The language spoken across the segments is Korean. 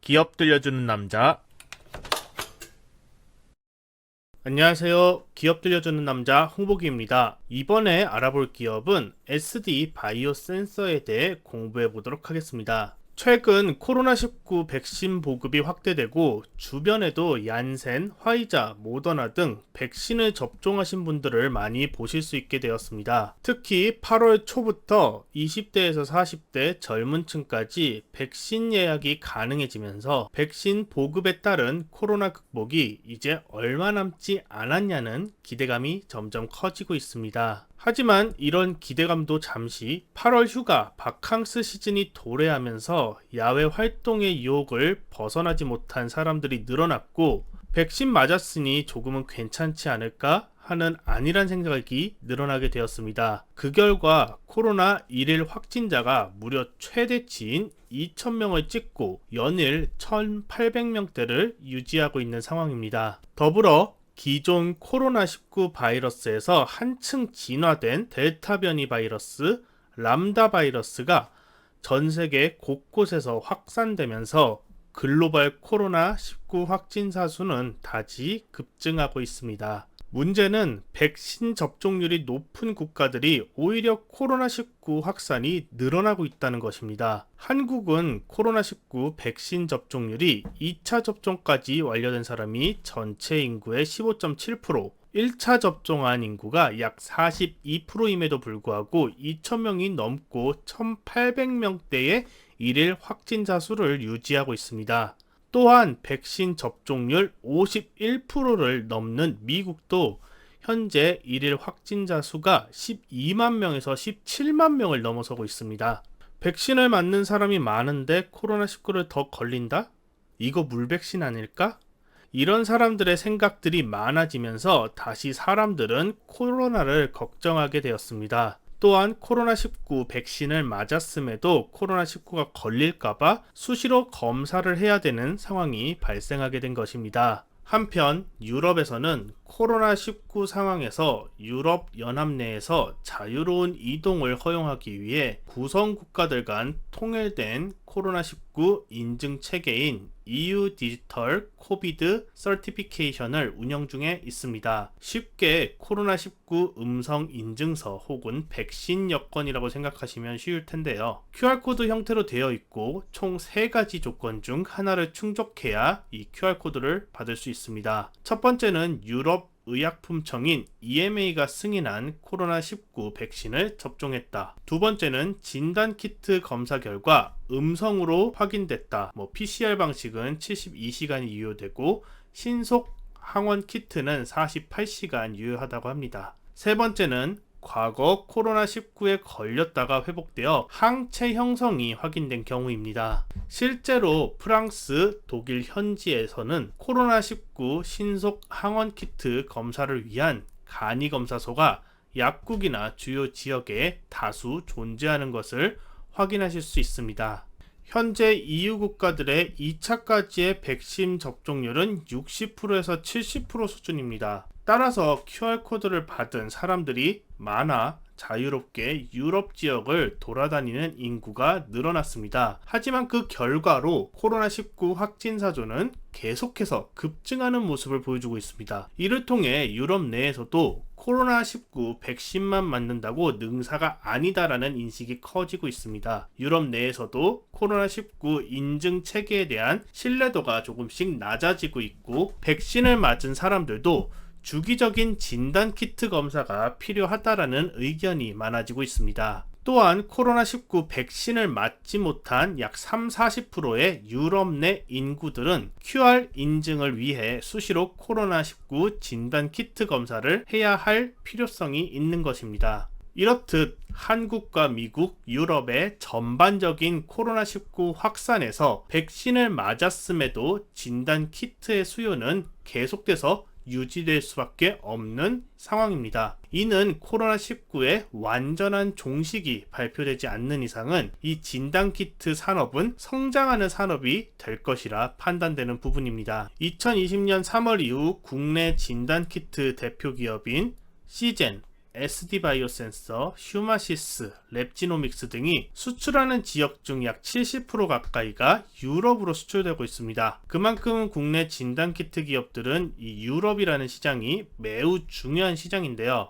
기업 들려주는 남자. 안녕하세요. 기업 들려주는 남자 홍보기입니다. 이번에 알아볼 기업은 SD 바이오 센서에 대해 공부해 보도록 하겠습니다. 최근 코로나19 백신 보급이 확대되고 주변에도 얀센, 화이자, 모더나 등 백신을 접종하신 분들을 많이 보실 수 있게 되었습니다. 특히 8월 초부터 20대에서 40대 젊은 층까지 백신 예약이 가능해지면서 백신 보급에 따른 코로나 극복이 이제 얼마 남지 않았냐는 기대감이 점점 커지고 있습니다. 하지만 이런 기대감도 잠시 8월 휴가, 바캉스 시즌이 도래하면서 야외 활동의 유혹을 벗어나지 못한 사람들이 늘어났고 백신 맞았으니 조금은 괜찮지 않을까 하는 안일한 생각이 늘어나게 되었습니다. 그 결과 코로나 1일 확진자가 무려 최대치인 2,000명을 찍고 연일 1,800명대를 유지하고 있는 상황입니다. 더불어 기존 코로나19 바이러스에서 한층 진화된 델타 변이 바이러스, 람다 바이러스가 전 세계 곳곳에서 확산되면서 글로벌 코로나19 확진자 수는 다시 급증하고 있습니다. 문제는 백신 접종률이 높은 국가들이 오히려 코로나19 확산이 늘어나고 있다는 것입니다. 한국은 코로나19 백신 접종률이 2차 접종까지 완료된 사람이 전체 인구의 15.7%, 1차 접종한 인구가 약 42%임에도 불구하고 2,000명이 넘고 1,800명대의 일일 확진자 수를 유지하고 있습니다. 또한 백신 접종률 51%를 넘는 미국도 현재 일일 확진자 수가 12만 명에서 17만 명을 넘어서고 있습니다. 백신을 맞는 사람이 많은데 코로나19를 더 걸린다? 이거 물백신 아닐까? 이런 사람들의 생각들이 많아지면서 다시 사람들은 코로나를 걱정하게 되었습니다. 또한 코로나19 백신을 맞았음에도 코로나19가 걸릴까봐 수시로 검사를 해야 되는 상황이 발생하게 된 것입니다. 한편 유럽에서는 코로나19 상황에서 유럽 연합 내에서 자유로운 이동을 허용하기 위해 구성 국가들 간 통일된 코로나19 인증 체계인 EU 디지털 코비드 서티피케이션을 운영 중에 있습니다. 쉽게 코로나19 음성 인증서 혹은 백신 여권이라고 생각하시면 쉬울 텐데요. QR코드 형태로 되어 있고 총 3가지 조건 중 하나를 충족해야 이 QR코드를 받을 수 있습니다. 첫 번째는 유럽 의약품청인 EMA가 승인한 코로나19 백신을 접종했다. 두 번째는 진단키트 검사 결과 음성으로 확인됐다. PCR 방식은 72시간이 유효되고 신속 항원 키트는 48시간 유효하다고 합니다. 세 번째는 과거 코로나19에 걸렸다가 회복되어 항체 형성이 확인된 경우입니다. 실제로 프랑스, 독일 현지에서는 코로나19 신속 항원 키트 검사를 위한 간이검사소가 약국이나 주요 지역에 다수 존재하는 것을 확인하실 수 있습니다. 현재 EU 국가들의 2차까지의 백신 접종률은 60%에서 70% 수준입니다. 따라서 QR코드를 받은 사람들이 많아 자유롭게 유럽 지역을 돌아다니는 인구가 늘어났습니다. 하지만 그 결과로 코로나19 확진자 수는 계속해서 급증하는 모습을 보여주고 있습니다. 이를 통해 유럽 내에서도 코로나19 백신만 맞는다고 능사가 아니다라는 인식이 커지고 있습니다. 유럽 내에서도 코로나19 인증 체계에 대한 신뢰도가 조금씩 낮아지고 있고 백신을 맞은 사람들도 주기적인 진단키트 검사가 필요하다라는 의견이 많아지고 있습니다. 또한 코로나19 백신을 맞지 못한 약 30-40%의 유럽 내 인구들은 QR 인증을 위해 수시로 코로나19 진단키트 검사를 해야 할 필요성이 있는 것입니다. 이렇듯 한국과 미국, 유럽의 전반적인 코로나19 확산에서 백신을 맞았음에도 진단키트의 수요는 계속돼서 유지될 수밖에 없는 상황입니다. 이는 코로나19의 완전한 종식이 발표되지 않는 이상은 이 진단키트 산업은 성장하는 산업이 될 것이라 판단되는 부분입니다. 2020년 3월 이후 국내 진단키트 대표 기업인 시젠, SD바이오센서, 휴마시스, 랩지노믹스 등이 수출하는 지역 중 약 70% 가까이가 유럽으로 수출되고 있습니다. 그만큼 국내 진단키트 기업들은 이 유럽이라는 시장이 매우 중요한 시장인데요.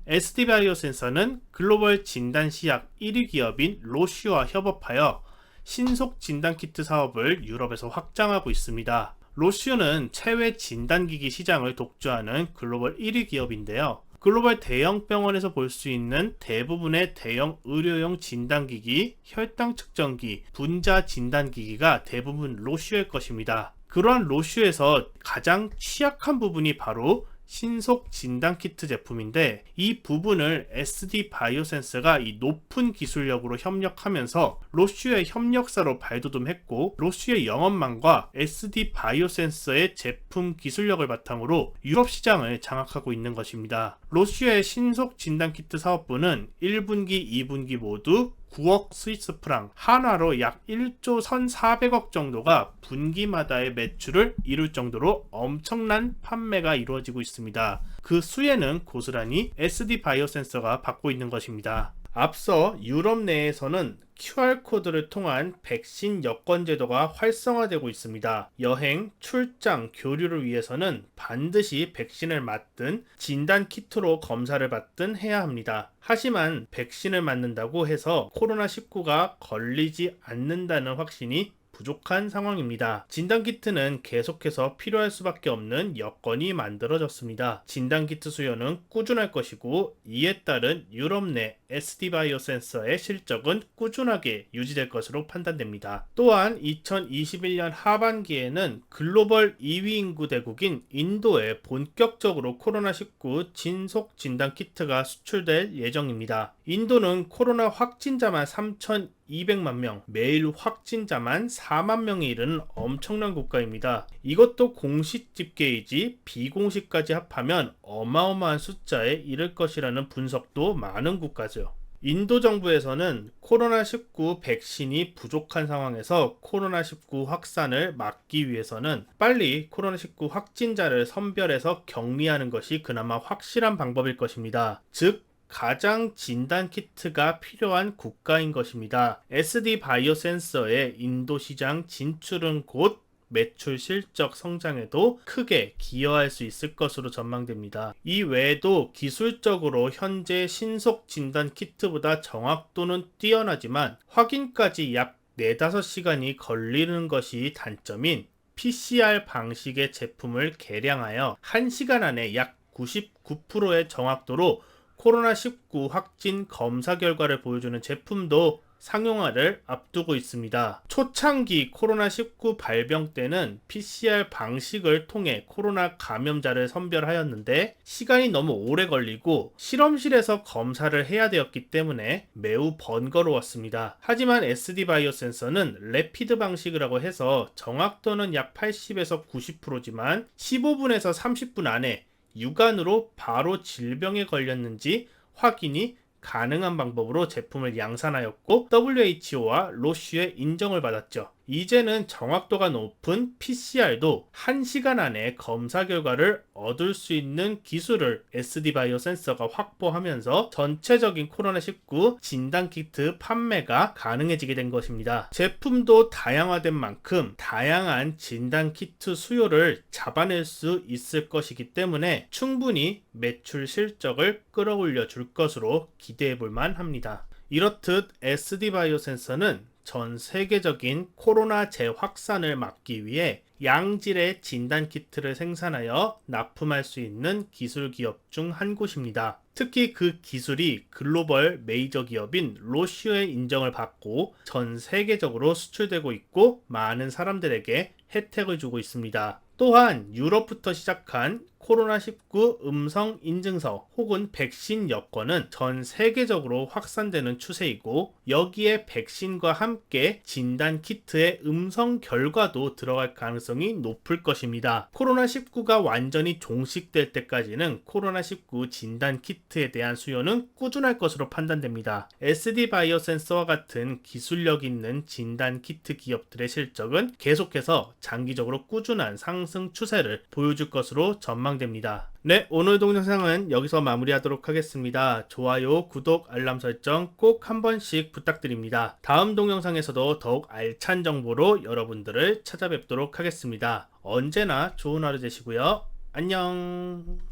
SD바이오센서는 글로벌 진단시약 1위 기업인 로슈와 협업하여 신속 진단키트 사업을 유럽에서 확장하고 있습니다. 로슈는 체외 진단기기 시장을 독주하는 글로벌 1위 기업인데요. 글로벌 대형 병원에서 볼 수 있는 대부분의 대형 의료용 진단기기, 혈당 측정기, 분자 진단기기가 대부분 로슈의 것입니다. 그러한 로슈에서 가장 취약한 부분이 바로 신속 진단키트 제품인데, 이 부분을 SD바이오센서가 이 높은 기술력으로 협력하면서 로슈의 협력사로 발돋움했고, 로슈의 영업망과 SD바이오센서의 제품 기술력을 바탕으로 유럽 시장을 장악하고 있는 것입니다. 로슈의 신속 진단키트 사업부는 1분기, 2분기 모두 9억 스위스 프랑, 한화로 약 1조 1,400억 정도가 분기마다의 매출을 이룰 정도로 엄청난 판매가 이루어지고 있습니다. 그 수혜는 고스란히 SD바이오센서가 받고 있는 것입니다. 앞서 유럽 내에서는 QR코드를 통한 백신 여권 제도가 활성화되고 있습니다. 여행, 출장, 교류를 위해서는 반드시 백신을 맞든 진단키트로 검사를 받든 해야 합니다. 하지만 백신을 맞는다고 해서 코로나19가 걸리지 않는다는 확신이 부족한 상황입니다. 진단키트는 계속해서 필요할 수밖에 없는 여건이 만들어졌습니다. 진단키트 수요는 꾸준할 것이고, 이에 따른 유럽 내 SD바이오센서의 실적은 꾸준하게 유지될 것으로 판단됩니다. 또한 2021년 하반기에는 글로벌 2위 인구 대국인 인도에 본격적으로 코로나19 진속 진단키트가 수출될 예정입니다. 인도는 코로나 확진자만 3,200만 명, 매일 확진자만 4만 명에 이르는 엄청난 국가입니다. 이것도 공식 집계이지 비공식까지 합하면 어마어마한 숫자에 이를 것이라는 분석도 많은 국가죠. 인도 정부에서는 코로나19 백신이 부족한 상황에서 코로나19 확산을 막기 위해서는 빨리 코로나19 확진자를 선별해서 격리하는 것이 그나마 확실한 방법일 것입니다. 즉, 가장 진단키트가 필요한 국가인 것입니다. SD바이오센서의 인도 시장 진출은 곧 매출 실적 성장에도 크게 기여할 수 있을 것으로 전망됩니다. 이 외에도 기술적으로 현재 신속 진단 키트보다 정확도는 뛰어나지만 확인까지 약 4-5시간이 걸리는 것이 단점인 PCR 방식의 제품을 개량하여 1시간 안에 약 99%의 정확도로 코로나19 확진 검사 결과를 보여주는 제품도 상용화를 앞두고 있습니다. 초창기 코로나19 발병 때는 PCR 방식을 통해 코로나 감염자를 선별하였는데 시간이 너무 오래 걸리고 실험실에서 검사를 해야 되었기 때문에 매우 번거로웠습니다. 하지만 SD바이오센서는 래피드 방식이라고 해서 정확도는 약 80에서 90%지만 15분에서 30분 안에 육안으로 바로 질병에 걸렸는지 확인이 가능한 방법으로 제품을 양산하였고, WHO와 로슈의 인정을 받았죠. 이제는 정확도가 높은 PCR도 1시간 안에 검사 결과를 얻을 수 있는 기술을 SD바이오센서가 확보하면서 전체적인 코로나19 진단키트 판매가 가능해지게 된 것입니다. 제품도 다양화된 만큼 다양한 진단키트 수요를 잡아낼 수 있을 것이기 때문에 충분히 매출 실적을 끌어올려 줄 것으로 기대해 볼 만합니다. 이렇듯 SD바이오센서는 전 세계적인 코로나 재확산을 막기 위해 양질의 진단키트를 생산하여 납품할 수 있는 기술 기업 중 한 곳입니다. 특히 그 기술이 글로벌 메이저 기업인 로슈의 인정을 받고 전 세계적으로 수출되고 있고 많은 사람들에게 혜택을 주고 있습니다. 또한 유럽부터 시작한 코로나19 음성 인증서 혹은 백신 여권은 전 세계적으로 확산되는 추세이고, 여기에 백신과 함께 진단 키트의 음성 결과도 들어갈 가능성이 높을 것입니다. 코로나19가 완전히 종식될 때까지는 코로나19 진단 키트에 대한 수요는 꾸준할 것으로 판단됩니다. SD바이오센서와 같은 기술력 있는 진단 키트 기업들의 실적은 계속해서 장기적으로 꾸준한 상승 추세를 보여줄 것으로 전망됩니다. 전망됩니다. 네, 오늘 동영상은 여기서 마무리하도록 하겠습니다. 좋아요, 구독, 알람 설정 꼭 한 번씩 부탁드립니다. 다음 동영상에서도 더욱 알찬 정보로 여러분들을 찾아뵙도록 하겠습니다. 언제나 좋은 하루 되시고요. 안녕.